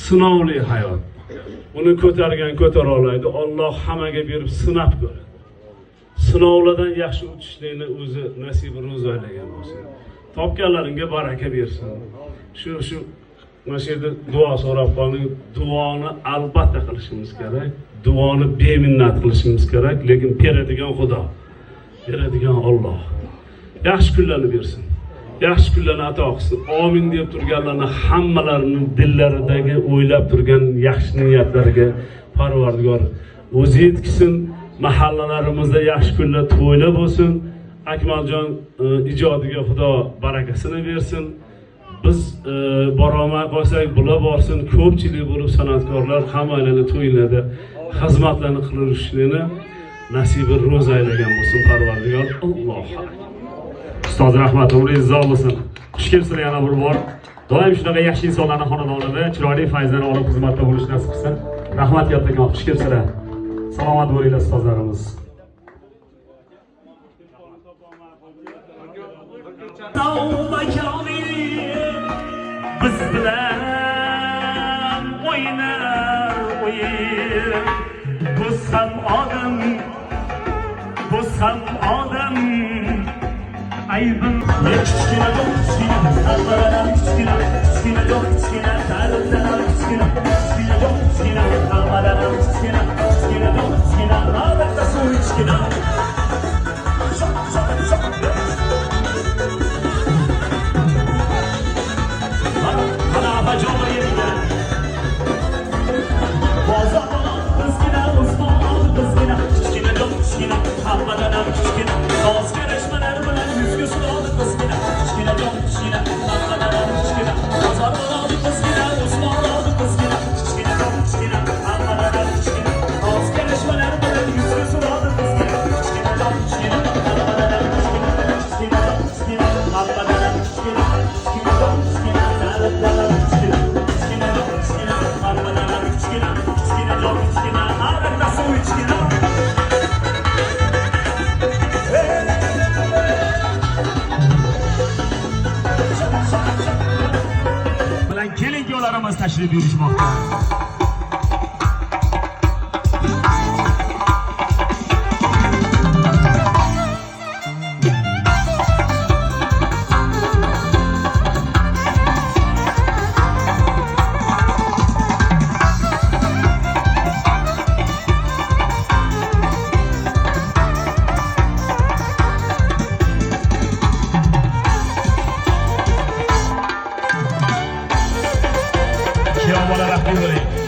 sinovli hayot. Uni ko'targan ko'tara oladi. Alloh hammaga berib sinab ko'radi. Sinovlardan yaxshi o'tishlikni o'zi nasibi ro'zalagan bo'lsin. Topganlaringga baraka bersin. Shu mana shu yerda duo so'rab qoling. Duoni albatta qilishimiz kerak. Duoni beminnat qilishimiz kerak, lekin beradigan Xudo, beradigan Alloh. Yaxshi kunlarni bersin. Yaxshi kunlarni ato qilsin. Amin deb turganlarni hammalarini dillaridagi o'ylab turgan yaxshi niyatlariga Parvardigor o'zi yetkazsin. Mahallalarimizda yaxshi kunlar to'ylar bo'lsin. Akmaljon ijodiga Xudo barakasini bersin. Biz borolmay qolsak, bular borsin. Ko'pchilik bo'lib san'atkorlar hammalarni to'ylarda xizmatlarni qilishini nasibi ro'za aylagan bo'lsin Parvardigor. Alloh ustoz rahmat, umringiz uzoq bo'lsin. Xush kelibsizlar yana bir bor. Doim shunaqa yaxshi insonlarning xonadonida chiroyli fayzlarni olib xizmatda bo'lish nasib qilsin. Rahmat kattakon, xush kelibsizlar. Salomat bo'linglar ustozlarimiz. Biz bilan o'ynar o'yin, biz ham odam aybim kichkina kichkina hammadan kichkina ta'rifdan kichkina hammadan kichkina albatta suv ichkina. Mana abajon yerga bozor bizgina Usmon bizgina kichkina hammadan kichkina soz karashmalar bilan yuzga suradi bizgina kichkina hammadan kichkina bozor bizgina Usmon bizgina kichkina hammadan kichkina soz karashmalar bilan yuzga suradi bizgina kichkina hammadan kichkina hammadan kichkina bilan keling yo'llarimiz tashrif buyurishmoqda. Rahmat